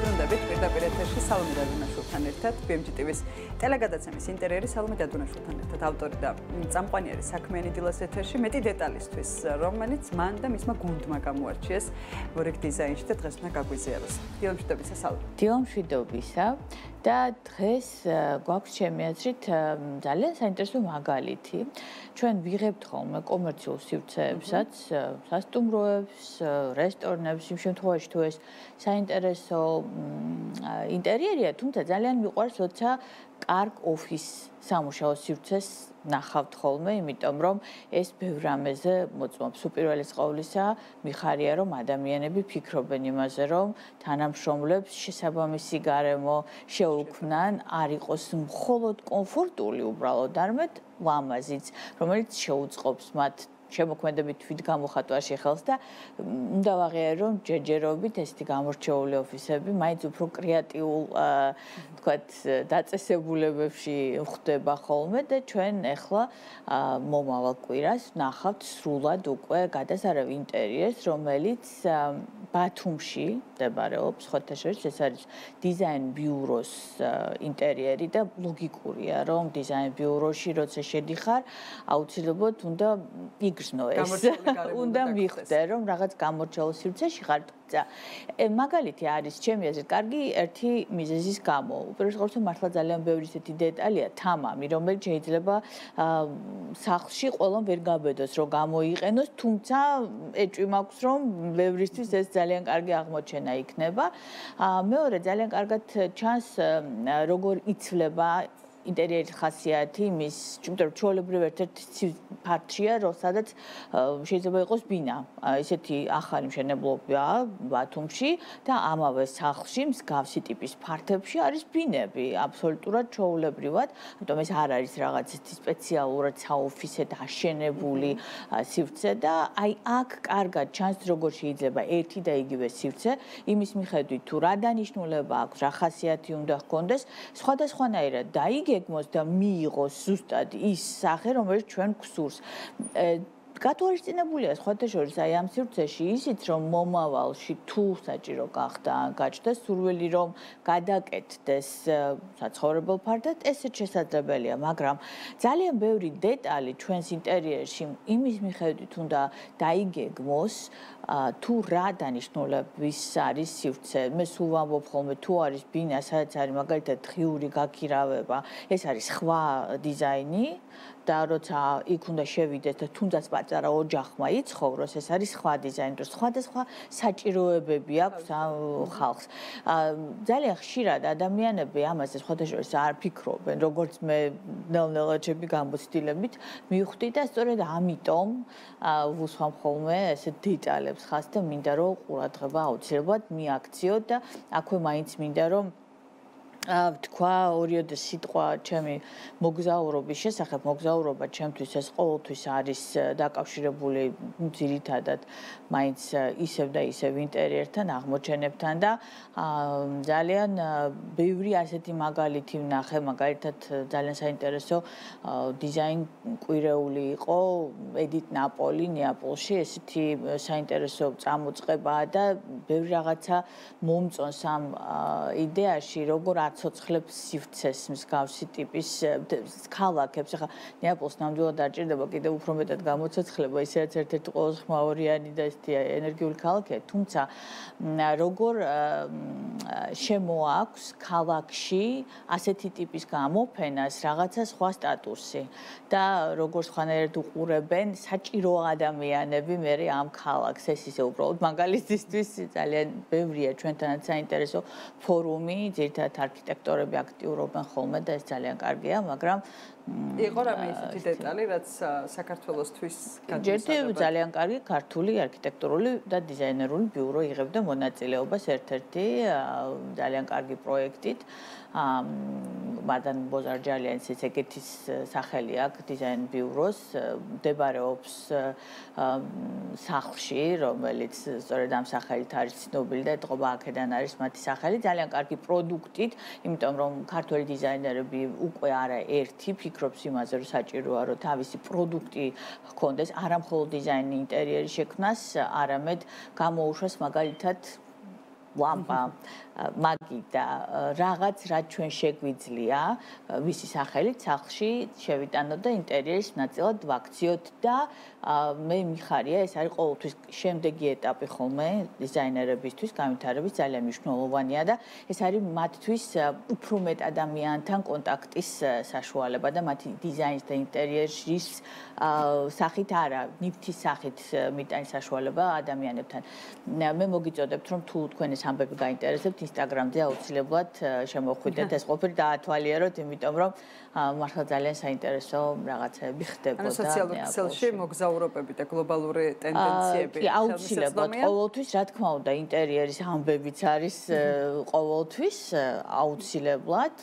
მოგიბრუნდებით პირდაპირ ეთერში სალომე დადუნაშვილთან ერთად BMG TV-ს ტელეგადაცემის ინტერიერი სალომე დადუნაშვილთან ერთად ავტორი და წამყვანი არის საქმიანი დილას ეთერში მეტი დეტალისთვის რომელიც მან და მისმა გუნდმა გამოარჩიეს ვორეკ დიზაინში და დღეს უნდა გაგვიზიაროს. დილამშვიდობისა სალომე. დილამშვიდობისა და დღეს გვაქვს ჩემი აზრით ძალიან საინტერესო მაგალითი. ჩვენ ვიღებთ ხოლმე კომერციულ სივრცეებსაც, სასტუმროებს, რესტორნებს, იმ შემთხვევაში თუ ეს საინტერესო ინტერიერია, თუმცა ძალიან მიყვარს, როცა კარგ ოფის სამუშაო სივრცეს ნახავთ ხოლმე, იმიტომ რომ ეს ბევრ რამეზე მოწმობს. უპირველეს ყოვლისა, მიხარია რომ ადამიანები ფიქრობენ იმაზე, რომ თანამშრომლებს შესაბამისი გარემო შეუქმნან, არ იყოს მხოლოდ კომფორტული, უბრალოდ არამედ ლამაზიც, რომელიც შეუწყობს მათ შემოქმედებით თვით გამოხატვაში ხელს და უნდა ვაღიარო რომ ჯერჯერობით ესეთი გამორჩეული ოფისები მაინც უფრო კრეატიულ თქვათ დაწესებულებებში ხდება ხოლმე და ჩვენ ახლა მომავალ კვირას ნახავთ სრულად უკვე გადასარავი ინტერიერს რომელიც ბათუმში მდებარეობს ხოთაშორის ეს არის დიზაინ ბიუროს ინტერიერი და ლოგიკურია რომ დიზაინ ბიუროში როცა შედიხარ აუცილებლად უნდა უნდა მიხვდე რომ რაღაც გამორჩეულ სივრცეში ხარ თუმცა მაგალითი არის ჩემი აზრით კარგი ერთი მიზეზის გამო უპირველეს ყოვლისა მართლა ძალიან ბევრი ისეთი დეტალია თამამი რომელიც შეიძლება სახლში ყველამ ვერ გაბედოს რომ გამოიყენოს თუმცა ეჭვი მაქვს რომ ბევრისთვის ეს ძალიან კარგი აღმოჩენა იქნება მეორე ძალიან კარგად ჩანს როგორ იცვლება ინტერიერის ხასიათი იმის, იმიტომ რომ ჩვეულებრივ ერთ-ერთი ფართია, რომ სადაც შეიძლება იყოს ბინა. ესეთი ახალი მშენებლობაა ბათუმში და ამავე სახლში მსგავსი ტიპის ფართებში არის ბინები, აბსოლუტურად ჩვეულებრივად. ამიტომ ეს არ არის რაღაც სპეციალურად საოფისე დაშენებული სივრცე და აი აქ კარგად ჩანს როგორ შეიძლება ერთი და იგივე სივრცე იმის მიხედვით თუ რა დანიშნულება აქვს, რა ხასიათი უნდა ჰქონდეს, სხვადასხვანაირად დაიგეგმოს და მიიღოს ზუსტად ის სახე, რომელიც ჩვენ გვსურს. გათვალისწინებულია სხვათა შორის აი ამ სივრცეში ისიც რომ მომავალში თუ საჭირო გახდა გაჩნდა სურვილი რომ გადაკეთდეს საცხოვრებელ ფართად ესეც შესაძლებელია მაგრამ ძალიან ბევრი დეტალი ჩვენს ინტერიერში იმის მიხედვით უნდა დაიგეგმოს თუ რა დანიშნულების არის სივრცე მე სულ ვამბობ ხოლმე თუ არის ბინა სადაც არის მაგალითად ღიური გაქირავება ეს არის სხვა დიზაინი და როცა იქ უნდა შევიდეს და თუნდაც პატარა ოჯახმა იცხოვროს, ეს არის სხვა დიზაინი, რომ სხვადასხვა საჭიროებები აქვს ხალხს. ძალიან ხშირად ადამიანები ამაზე სხვათა შორის არ ფიქრობენ, როგორც მე ნელ-ნელა ჩემი გამოცდილებით მივხვდი და სწორედ ამიტომ ვუსვამ ხოლმე ესეთ დეტალებს ხას და მინდა რომ ყურადღება აუცილებლად მიაქციოთ და აქვე მაინც მინდა რომ თქვა ორიოდე სიტყვა ჩემი მოგზაურობის შესახებ მოგზაურობა ჩემთვის ეს ყოველთვის არის დაკავშირებული ძირითადად მაინც ისევ და ისევ ინტერიერთან აღმოჩენებთან და ძალიან ბევრი ასეთი მაგალითი ვნახე მაგალითად ძალიან საინტერესო დიზაინ კვირეული იყო ედით ნაპოლი ნეაპოლში ესეთი საინტერესო წამოწყებაა და ბევრი რაღაცა მომწონს ამ იდეაში როგორ ცოცხლებს სივრცეს მსგავსი ტიპის ქალაქებს. ახლა ნეაპოლს ნამდვილად არ ჭირდება კიდევ უფრო მეტად გამოცოცხლება, ისედაც ერთ-ერთი ყველაზე ხმაურიანი და ესეთი ენერგიული ქალაქია, თუმცა როგორ შემოაქვს ქალაქში ასეთი ტიპის გამოფენას რაღაცა სხვა სტატუსი და როგორ სხვანაირად უყურებენ საჭირო ადამიანები მე ამ ქალაქს. ეს ისე უბრალოდ მაგალითისთვის ძალიან ბევრია ჩვენთანაც საინტერესო ფორუმი, ძირითადად არქიტექტორები აქტიურობენ ხოლმე და ეს ძალიან კარგია, მაგრამ იყო რამე ისეთი დეტალი, რაც საქართველოსთვის გადმოსადებად. ძალიან კარგი ქართული არქიტექტურული და დიზაინერული ბიურო იღებდა მონაწილეობას ერთ-ერთი ძალიან კარგი პროექტით. მადან ბოზარჯალიანის ეგეთის სახელი აქვს დიზაინ ბიუროს, მდებარეობს სახლში, რომელიც სწორედ ამ სახელით არის ცნობილი და ეთყობა აქედან არის მათი სახელი, ძალიან კარგი პროდუქტით, იმიტომ რომ ქართველი დიზაინერები უკვე არა ერთი ფიქრობს იმაზე, რომ საჭიროა რომ თავისი პროდუქტი ჰქონდეს, არა მხოლოდ დიზაინი ინტერიერის შექმნას, არამედ გამოუშვას მაგალითად ლამპა მაგი და რაღაც რაც ჩვენ შეგვიძლია ვისი სახელით სახლში შევიტანოთ და ინტერიერის ნაწილად ვაქციოთ და მე მიხარია ეს არის ყოველთვის შემდეგი ეტაპი ხოლმე დიზაინერებისთვის განვითარების ძალიან მნიშვნელოვანია და ეს არის მათთვის უფრო მეტ ადამიანთან კონტაქტის საშუალება და მათი დიზაინის და ინტერიერის სახით არა ნივთის სახით მიტანის საშუალება ადამიანებთან მე მოგიწოდებთ რომ თუ თქვენ ეს ამბები გაინტერესებთ ინსტაგრამზე აუცილებლად შემოხვიდეთ ეს ყოფილი დაათვალიეროთ იმიტომ რომ მართლა ძალიან საინტერესო რაღაცები ხდებოდა ანუ სოციალურ ქსელში მოგზაურობები და გლობალური ტენდენციები აუცილებლად ყოველთვის რა თქმა უნდა ინტერიერის ამბებიც არის ყოველთვის აუცილებლად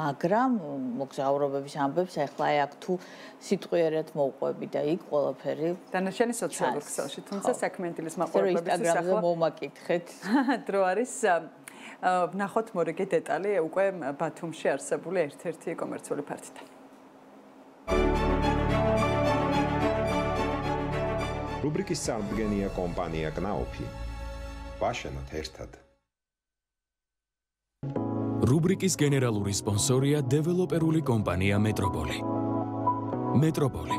მაგრამ მოგზაურობების ამბებს ახლა აქ თუ სიტყვიერად მოვყვები და იქ ყველაფერი დანარჩენი სოციალურ ქსელში თუმცა საქმიანობის მაყურებლებისთვის ახლა მომაკითხეთ დრო არის ვნახოთ მორიგი დეტალი უკვე ბათუმში არსებული ერთ-ერთი კომერციული ფართიდან. რუბრიკის წარმდგენია კომპანია კნაუფი. ვაშენოთ ერთად. რუბრიკის გენერალური სპონსორია დეველოპერული კომპანია მეტროპოლი. მეტროპოლი.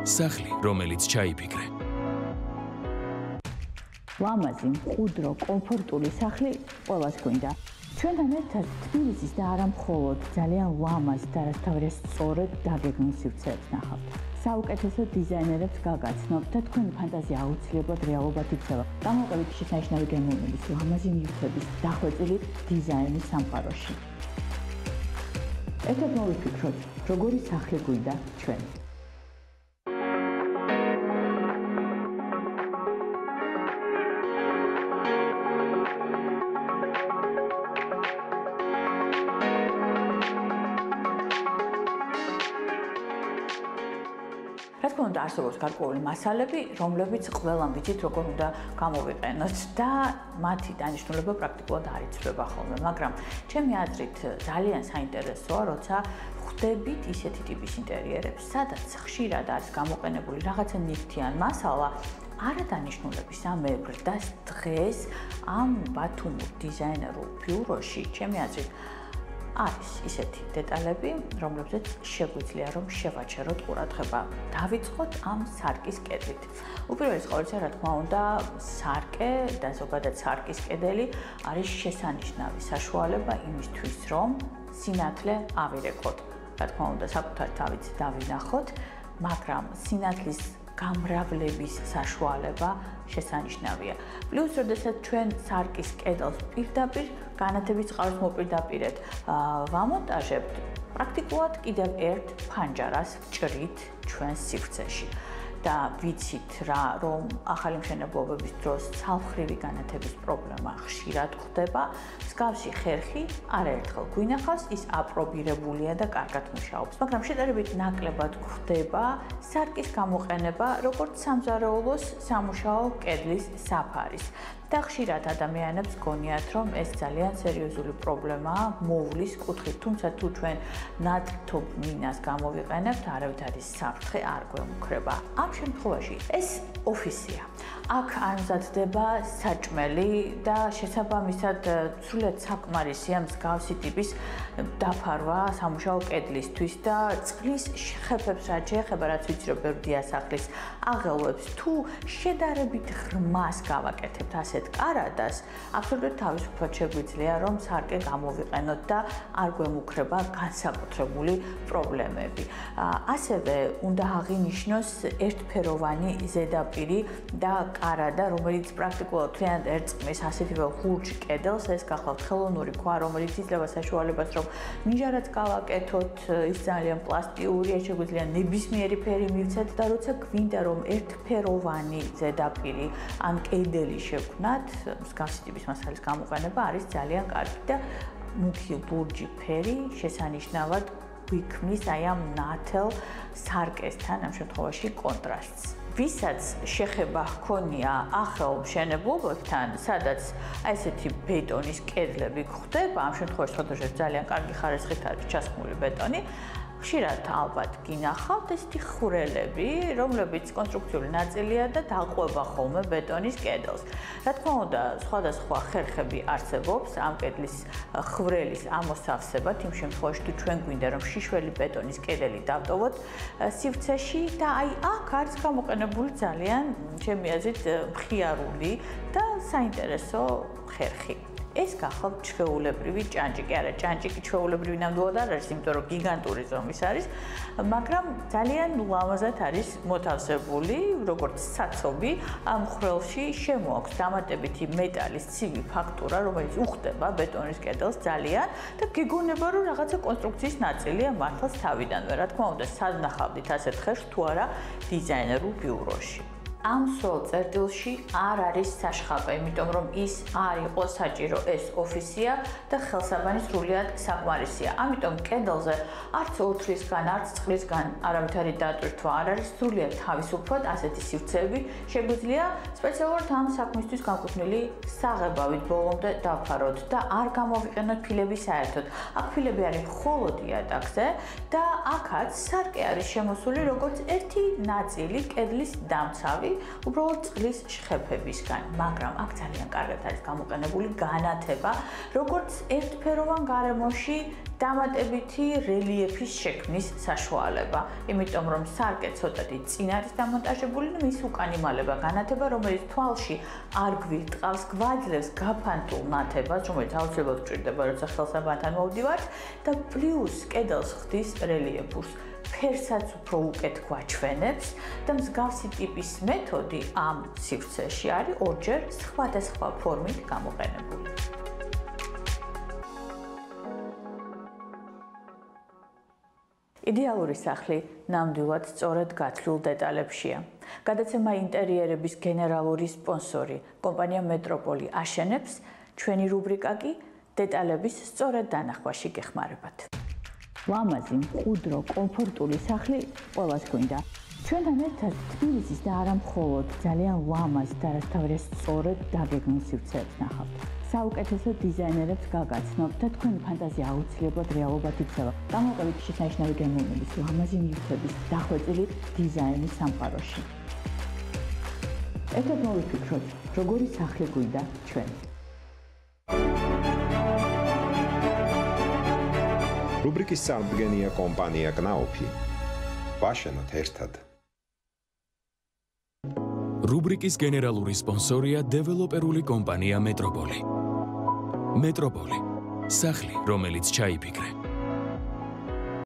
სახლი, რომელიც ჩაიფიქრე. ლამაზი, მყუდრო, კომფორტული სახლი ყველას გვინდა. ჩვენთან ერთად თბილისის და არა მხოლოდ ძალიან ლამაზ და რათავრია სწორედ დაგეგმილ სივრცეებს ნახავთ. საუკეთესო დიზაინერებს გაგაცნობთ და თქვენი ფანტაზია აუცილებლად რეალობად იქცევა. გამოყენებით შესანიშნავი გემოვნების, ლამაზი ნივთების დახვეწილი დიზაინის სამყაროში. ერთად მოვიფიქროთ, როგორი სახლი გვინდა ჩვენ. და არსებობს გარკვეული მასალები, რომლებიც ყველამ ვიცით, როგორ უნდა გამოვიყენოთ და მათი დანიშნულება პრაქტიკულად არ იცვლება ხოლმე, მაგრამ ჩემი აზრით ძალიან საინტერესოა, როცა ხვდებით ისეთი ტიპის ინტერიერებს, სადაც ხშირად არის გამოყენებული რაღაცა ნივთიან მასალა, არადანიშნულების ამებრ და დღეს ამ ბათუმურ დიზაინერულ ბიუროში, ჩემი აზრით არის ისეთი დეტალები, რომლებზეც შეგვიძლია რომ შევაჩეროთ ყურადღება. დავიწყოთ ამ სარკის კედლით. უპირველეს ყოვლისა, რა თქმა უნდა, სარკე და ზოგადად სარკის კედელი არის შესანიშნავი საშუალება იმისთვის, რომ სინათლე ავირეკოთ. რა თქმა უნდა, საკუთარ თავით დავინახოთ, მაგრამ სინათლის გამრავლების საშუალება შესანიშნავია. პლუს, როდესაც ჩვენ სარკის კედელს პირდაპირ განათების წყაროს მოპირდაპირეთ ვამონტაჟებთ, პრაქტიკულად კიდევ ერთ ფანჯარას ვჭრით ჩვენ სივრცეში. და ვიცით რა, რომ ახალი მშენებლობების დროს ცალმხრივი განათების პრობლემა ხშირად ხდება, მსგავსი ხერხი არაერთხელ გვინახავს, ის აპრობირებულია და კარგად მუშაობს, მაგრამ შედარებით ნაკლებად გვხდება სარკის გამოყენება, როგორც სამზარეულოს სამუშაო კედლის საფარის. და ხშირად ადამიანებს გონიათ, რომ ეს ძალიან სერიოზული პრობლემაა მოვლის კუთხით, თუმცა თუ ჩვენ ნათლ მინას გამოვიყენებთ, არავითარი საფრთხე არ გვემუქრება. ამ შემთხვევაში ეს ოფისია. აქ არ მზადდება საჭმელი და შესაბამისად სრულიად საკმარისია მსგავსი ტიპის დაფარვა სამუშაო კედლისთვის და წყლის ხეფებს რაც შეეხება, რაც ვიცი რომ ბევრია სახლის აღელვებს, თუ შედარებით ღრმას გავაკეთებთ ასეთ კარადას, აბსოლუტურად თავისუფლად შეგვიძლია რომ სარკე გამოვიყენოთ და არ გვემუქრება განსაკუთრებული პრობლემები. ასევე უნდა აღინიშნოს ერთფეროვანი ზედაპირი და კარადა, რომელიც პრაქტიკულად მთლიანად ერწყმის ასეთივე ხურჯ კედელს, ეს გახლავთ ხელოვნური ქვა, რომელიც იძლევა საშუალებას, რომ ნიჟარაც გავაკეთოთ, ის ძალიან პლასტიურია, შეგვიძლია ნებისმიერი ფერი მივცეთ და როცა გვინდა რომ ერთფეროვანი ზედაპირი ან კედელი შევქმნათ, მსგავსი ტიპის მასალის გამოყენება არის ძალიან კარგი და მუქი ლურჯი ფერი შესანიშნავად გვიქმნის აი ამ ნათელ სარკესთან ამ შემთხვევაში კონტრასტს. ვისაც შეხება ჰქონია ახალ მშენებლობებთან, სადაც ესეთი ბეტონის კედლები გვხვდება, ამ შემთხვევაში სხვადასხვა ძალიან კარგი ხარისხით არის ჩასხმული ბეტონი, ხშირად ალბათ გინახავთ ესეთი ხვრელები, რომლებიც კონსტრუქციული ნაწილია და დაყვება ხოლმე ბეტონის კედელს. Რა თქმა უნდა, სხვადასხვა ხერხები არსებობს ამ კედლის ხვრელის ამოსავსებად, იმ შემთხვევაში თუ ჩვენ გვინდა რომ შიშველი ბეტონის კედელი დავტოვოთ სივრცეში და აი აქ არის გამოყენებული ძალიან ჩემი აზრით მხიარული და საინტერესო ხერხი. ეს გახავთ ჩვეულებრივი ჭანჭიკი, არა ჭანჭიკი ჩვეულებრივი ნამდვილად არ არის, იმიტომ რომ გიგანტური ზომის არის, მაგრამ ძალიან ლამაზად არის მოთავსებული, როგორც საცობი, ამ ხვრელში შემოაქვს დამატებითი მეტალის ცივი ფაქტურა, რომელიც უხდება ბეტონის კედელს ძალიან და გეგონება რომ რაღაცა კონსტრუქციის ნაწილია მართლაც თავიდანვე. რა თქმა უნდა, სანახავდით ასეთ ხერხს თუ არა დიზაინერულ ბიუროში. ამ სრულ წერტილში არ არის საშხაპე, იმიტომ რომ ის არ იყო საჭირო, ეს ოფისია და ხელსაბანი სრულიად საკმარისია. ამიტომ კედელზე არც ოთრისგან, არც წყლისგან არავითარი დატვირთვა არ არის, სრულიად თავისუფლად ასეთი სივრცეები შეგვიძლია სპეციალურად ამ საქმისთვის განკუთვნილი საღებავით ბოლომდე დავფაროთ და არ გამოვიყენოთ ფილები საერთოდ. აქ ფილები არის მხოლოდ იატაკზე და აქაც სარკე არის შემოსული როგორც ერთი ნაწილი კედლის დამცავი უბრალოდ წყლის შხეფებისგან, მაგრამ აქ ძალიან კარგად არის გამოყენებული განათება, როგორც ერთფეროვან გარემოში დამატებითი რელიეფის შექმნის საშუალება, იმიტომ რომ სარკე ცოტათი წინ არის დამონტაჟებული და მის უკან იმალება განათება, რომელიც თვალში არ გვირტყავს, გვაძლევს გაფანტულ ნათებას, რომელიც აუცილებლად გჭირდება, როცა ხელსაბანთან მოვდივართ და პლუს კედელს ხდის რელიეფურს. ფერსაც უფრო უკეთ გვაჩვენებს და მსგავსი ტიპის მეთოდი ამ სივრცეში არის ორჯერ სხვადასხვა ფორმით გამოყენებული. იდეალური სახლი ნამდვილად სწორედ გათვლილ დეტალებშია. გადაცემა ინტერიერების გენერალური სპონსორი კომპანია მეტროპოლი აშენებს, ჩვენი რუბრიკა კი დეტალების სწორად დანახვაში გეხმარებათ. ლამაზი, მყუდრო, კომფორტული სახლი ყველას გვინდა. ჩვენთან ერთად თბილისის და არა მხოლოდ ძალიან ლამაზ და რასაც სწორედ დაგეგმილ სივრცეებს ნახავთ. საუკეთესო დიზაინერებს გაგაცნობთ და თქვენი ფანტაზია აუცილებლად რეალობად იქცევა. გამოვყევით შესანიშნავი გემოვნების, ლამაზი ნივთების, დახვეწილი დიზაინის სამყაროში. ერთად მოვიფიქროთ, როგორი სახლი გვინდა ჩვენ. რუბრიკის წარმომადგენელია კომპანია კნაუფი. ვაშენოთ ერთად. რუბრიკის გენერალური სპონსორია დეველოპერული კომპანია მეტროპოლი. მეტროპოლი. სახლი, რომელიც ჩაიფიქრე.